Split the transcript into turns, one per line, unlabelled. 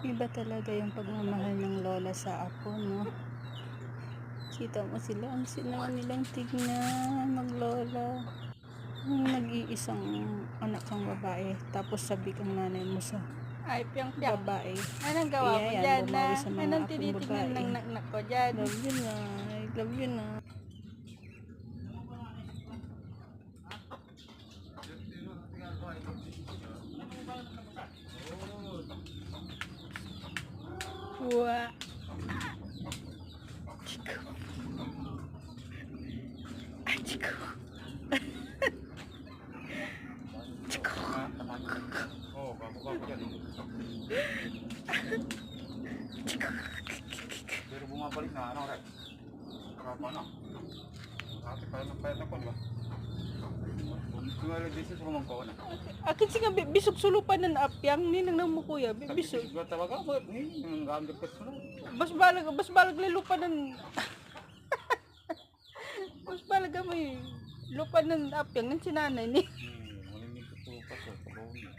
Iba talaga yung pagmamahal ng lola sa apo, no? Kita mo sila, ang sinangan nilang tignan, maglola. Nag-iisang anak kang babae, tapos sabi kang nanay mo sa
Ay, piyang-piyang.
babae.
Anong gawa mo
Ayan,
dyan na?
bumawi sa mga
Anong
apong
tinitignan
babae.
ng naknak ko dyan?
Love you na, I love you na.
Wa. Chiko.
Oh, bago-bago yan. Pero bumabalik na, ano, Rex? Karapa na. Ate, payat ako, di ba? Tumala din sa kumangkaw na.
Akin siya bisog sulupan ng apyang ninang nang mo kuya. Bisog.
Ba talaga ba? Yung gamit ko sa
Bas balag lilupa ng bas balag may lupa ng apyang ng sinanay ni.
Malimig ko pa sa kabaw niya.